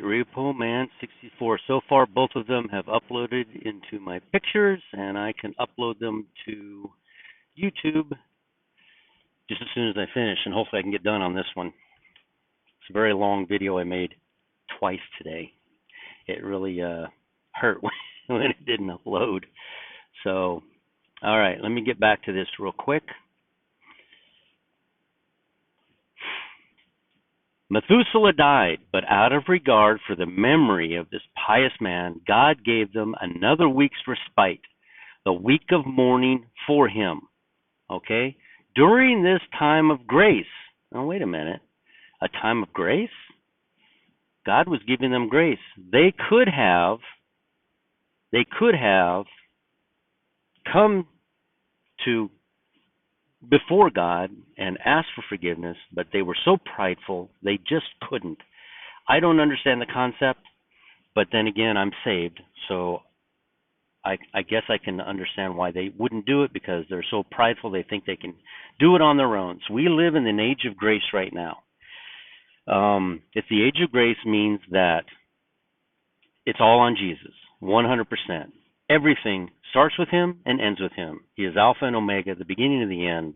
Repo Man 64. So far, both of them have uploaded into my pictures, and I can upload them to YouTube just as soon as I finish, and hopefully I can get done on this one. It's a very long video I made twice today. It really hurt when it didn't upload. So, all right, let me get back to this real quick. Methuselah died, but out of regard for the memory of this pious man, God gave them another week's respite, the week of mourning for him. Okay? During this time of grace. Oh, wait a minute. A time of grace? God was giving them grace. They could have come to before God and asked for forgiveness, but they were so prideful, they just couldn't. I don't understand the concept, but then again, I'm saved, so I guess I can understand why they wouldn't do it, because they're so prideful they think they can do it on their own. So we live in an age of grace right now. If the age of grace means that it's all on Jesus, 100%. Everything starts with him and ends with him. He is Alpha and Omega, the beginning and the end.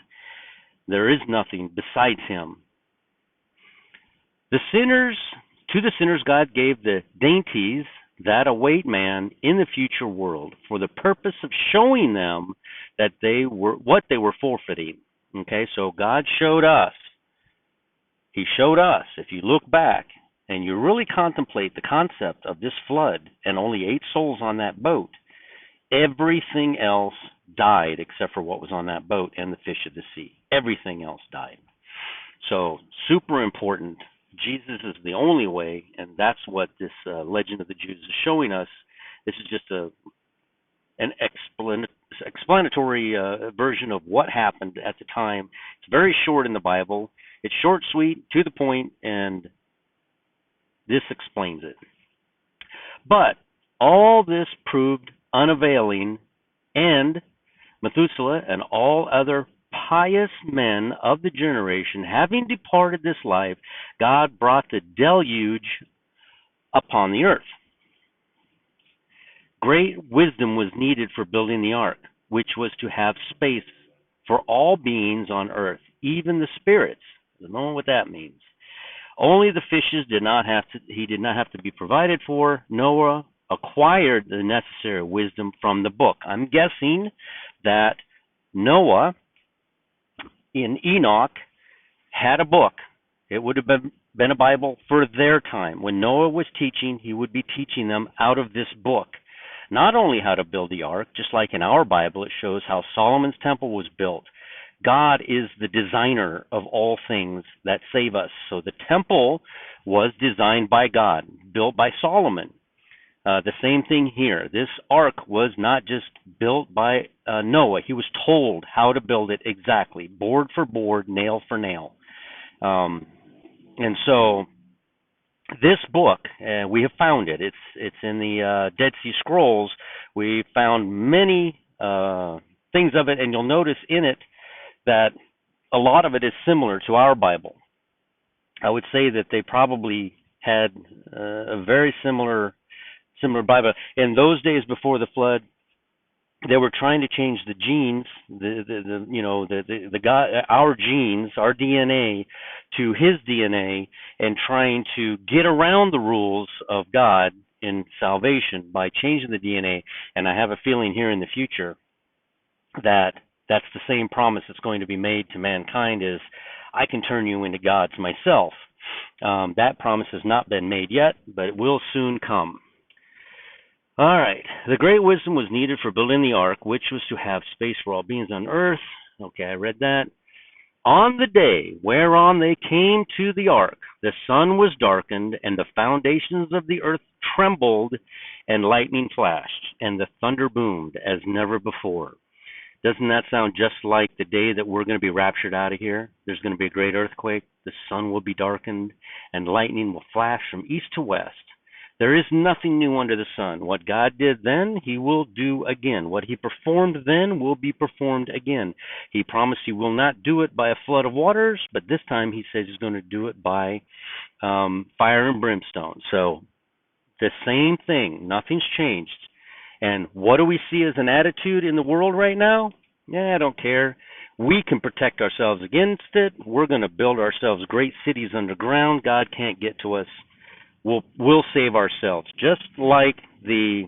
There is nothing besides him. To the sinners, God gave the dainties that await man in the future world for the purpose of showing them that they were what they were forfeiting. Okay, so God showed us. He showed us. If you look back and you really contemplate the concept of this flood and only 8 souls on that boat, everything else died except for what was on that boat and the fish of the sea. Everything else died. So, super important. Jesus is the only way, and that's what this Legend of the Jews is showing us. This is just an explanatory version of what happened at the time. It's very short in the Bible. It's short, sweet, to the point, and this explains it. But all this proved unavailing, and Methuselah and all other pious men of the generation, having departed this life, God brought the deluge upon the earth. Great wisdom was needed for building the ark, which was to have space for all beings on earth, even the spirits. I don't know what that means. Only the fishes he did not have to be provided for. Noah acquired the necessary wisdom from the book. I'm guessing that Noah in Enoch had a book. It would have been a Bible for their time. When Noah was teaching, he would be teaching them out of this book. Not only how to build the ark, just like in our Bible, it shows how Solomon's temple was built. God is the designer of all things that save us. So the temple was designed by God, built by Solomon. The same thing here. This ark was not just built by Noah. He was told how to build it exactly, board for board, nail for nail. And so this book, we have found it. It's in the Dead Sea Scrolls. We found many things of it, and you'll notice in it that a lot of it is similar to our Bible. I would say that they probably had a very similar Bible. In those days before the flood, they were trying to change the genes, our genes, our DNA, to his DNA, and trying to get around the rules of God in salvation by changing the DNA. And I have a feeling here in the future that that's the same promise that's going to be made to mankind: is I can turn you into gods myself. That promise has not been made yet, but it will soon come. All right. The great wisdom was needed for building the ark, which was to have space for all beings on earth. Okay, I read that. On the day whereon they came to the ark, the sun was darkened, and the foundations of the earth trembled, and lightning flashed, and the thunder boomed as never before. Doesn't that sound just like the day that we're going to be raptured out of here? There's going to be a great earthquake, the sun will be darkened, and lightning will flash from east to west. There is nothing new under the sun. What God did then, he will do again. What he performed then will be performed again. He promised he will not do it by a flood of waters, but this time he says he's going to do it by fire and brimstone. So The same thing. Nothing's changed. And what do we see as an attitude in the world right now? Yeah, I don't care. We can protect ourselves against it. We're going to build ourselves great cities underground. God can't get to us. We'll save ourselves, just like the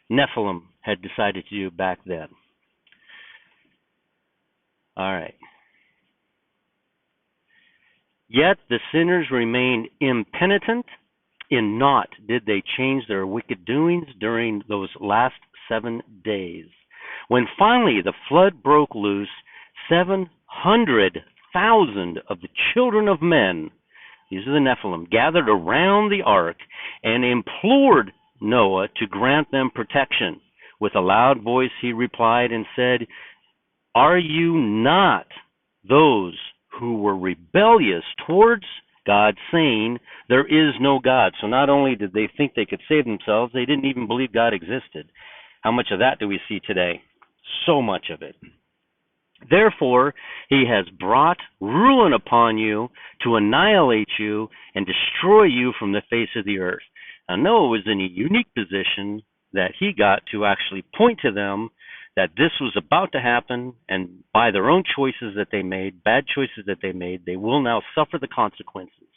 Nephilim had decided to do back then. All right. Yet the sinners remained impenitent. In naught did they change their wicked doings during those last 7 days. When finally the flood broke loose, 700,000 of the children of men, these are the Nephilim, gathered around the ark and implored Noah to grant them protection. With a loud voice he replied and said, "Are you not those who were rebellious towards God, saying, 'There is no God'?" So not only did they think they could save themselves, they didn't even believe God existed. How much of that do we see today? So much of it. Therefore, he has brought ruin upon you to annihilate you and destroy you from the face of the earth. Now, Noah was in a unique position that he got to actually point to them that this was about to happen, and by their own choices that they made, bad choices that they made, they will now suffer the consequences.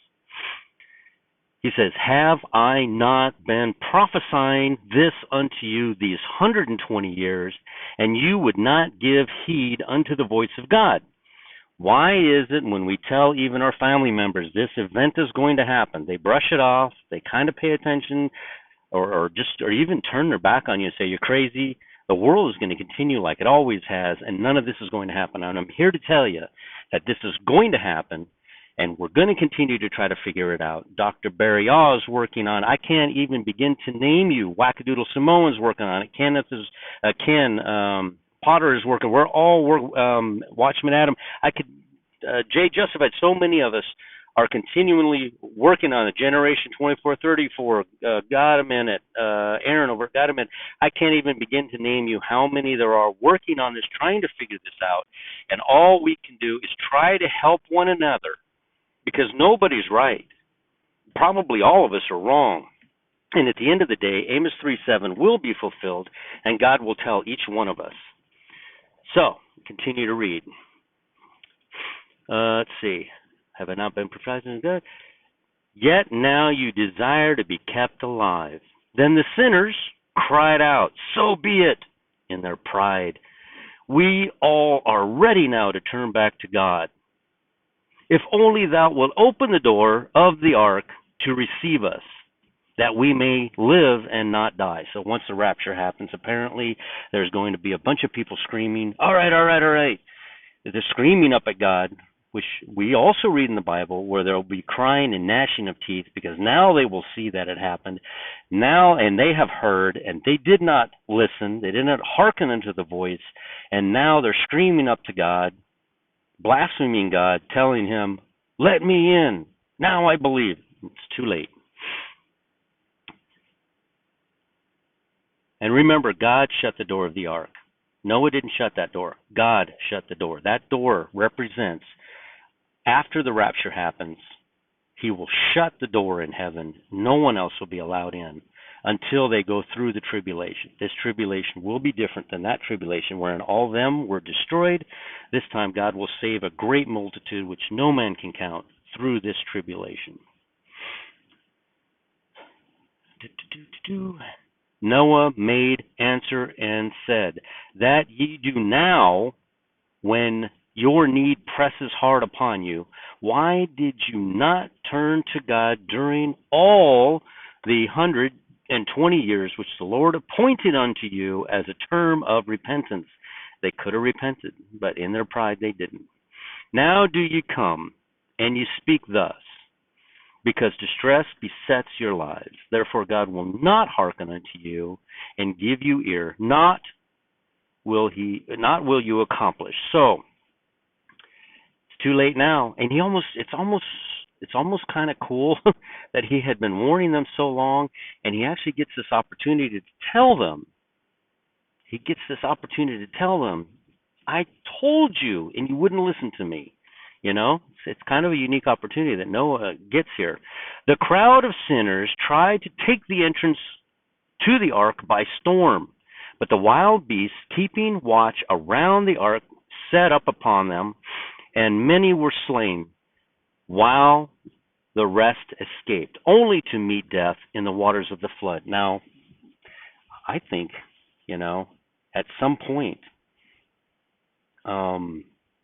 He says, "Have I not been prophesying this unto you these 120 years, and you would not give heed unto the voice of God?" Why is it when we tell even our family members this event is going to happen, they brush it off, they kind of pay attention, or even turn their back on you and say, "You're crazy"? The world is going to continue like it always has, and none of this is going to happen. And I'm here to tell you that this is going to happen, and we're going to continue to try to figure it out. Dr. Barry Oz working on, I can't even begin to name you. Wackadoodle Samoan's working on it. Ken Potter is working. We're all Watchman Adam. Jay Justified. So many of us are continually working on it. Generation 2434, God a minute, Aaron over God a minute. I can't even begin to name you how many there are working on this, trying to figure this out. And all we can do is try to help one another, because nobody's right. Probably all of us are wrong. And at the end of the day, Amos 3:7 will be fulfilled, and God will tell each one of us. So, continue to read. Let's see. Have I not been prophesying good? Yet now you desire to be kept alive. Then the sinners cried out, "So be it," in their pride. "We all are ready now to turn back to God. If only thou wilt open the door of the ark to receive us, that we may live and not die." So once the rapture happens, apparently there's going to be a bunch of people screaming, "All right, all right, all right." They're screaming up at God, which we also read in the Bible, where there will be crying and gnashing of teeth, because now they will see that it happened. Now, and they have heard, and they did not listen. They did not hearken unto the voice. And now they're screaming up to God, blaspheming God, telling him, "Let me in. Now I believe." It's too late. And remember, God shut the door of the ark. Noah didn't shut that door. God shut the door. That door represents, after the rapture happens, he will shut the door in heaven. No one else will be allowed in until they go through the tribulation. This tribulation will be different than that tribulation wherein all of them were destroyed. This time God will save a great multitude which no man can count through this tribulation. Noah made answer and said, "That ye do now, when your need presses hard upon you, why did you not turn to God during all the 120 years which the Lord appointed unto you as a term of repentance?" They could have repented, but in their pride they didn't. "Now do ye come, and ye speak thus, because distress besets your lives. Therefore God will not hearken unto you and give you ear, not will you accomplish." So it's too late now. And it's almost kind of cool that he had been warning them so long, and he actually gets this opportunity to tell them. I told you, and you wouldn't listen to me. It's kind of a unique opportunity that Noah gets here. The crowd of sinners tried to take the entrance to the ark by storm, but the wild beasts keeping watch around the ark set up upon them, and many were slain, while the rest escaped, only to meet death in the waters of the flood. Now, I think, at some point,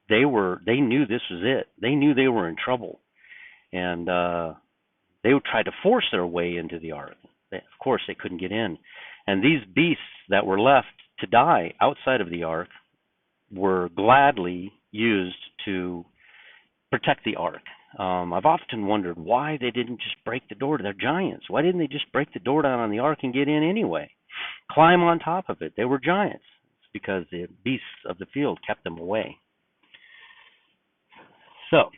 they knew this was it. They knew they were in trouble, and they would try to force their way into the ark. Of course, they couldn't get in, and these beasts that were left to die outside of the ark were gladly used to protect the ark. I've often wondered why they didn't just break the door. They're giants. Why didn't they just break the door down on the ark and get in anyway? Climb on top of it. They were giants. It's because the beasts of the field kept them away. So,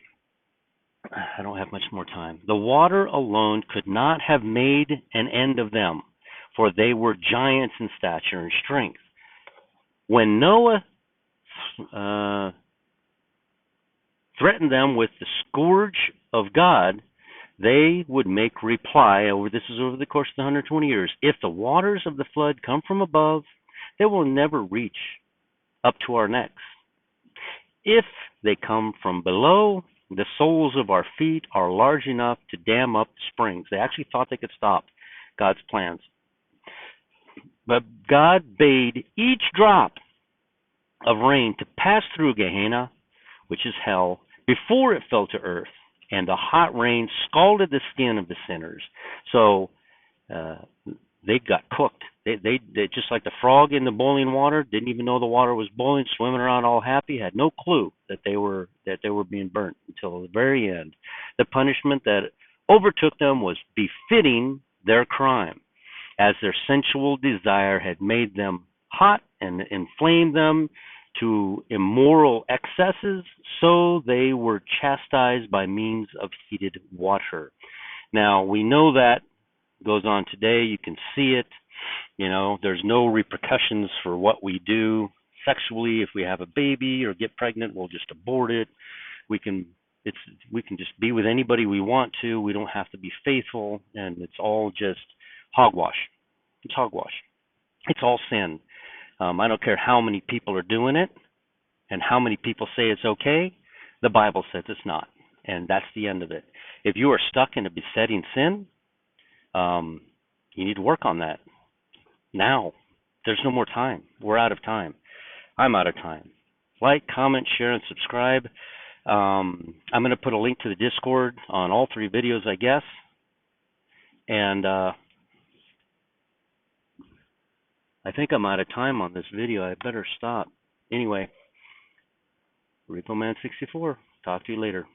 I don't have much more time. The water alone could not have made an end of them, for they were giants in stature and strength. When Noah threatened them with the scourge of God, they would make reply, this is over the course of the 120 years, if the waters of the flood come from above, they will never reach up to our necks. If they come from below, the soles of our feet are large enough to dam up the springs. They actually thought they could stop God's plans. But God bade each drop of rain to pass through Gehenna, which is hell, before it fell to earth, and the hot rain scalded the skin of the sinners. So they got cooked. They just like the frog in the boiling water, didn't even know the water was boiling, swimming around all happy, had no clue that they were being burnt until the very end. The punishment that overtook them was befitting their crime, as their sensual desire had made them hot and inflamed them to immoral excesses, so they were chastised by means of heated water. Now, we know that goes on today. You can see it. There's no repercussions for what we do sexually. If we have a baby or get pregnant, we'll just abort it. We can just be with anybody we want to. We don't have to be faithful, and it's all just hogwash. It's hogwash. It's all sin. I don't care how many people are doing it and how many people say it's okay. The Bible says it's not, and that's the end of it. If you are stuck in a besetting sin, you need to work on that now. There's no more time. We're out of time. I'm out of time. Like, comment, share, and subscribe. I'm going to put a link to the Discord on all 3 videos, I guess. And I think I'm out of time on this video. I better stop. Anyway, RepoMan64. Talk to you later.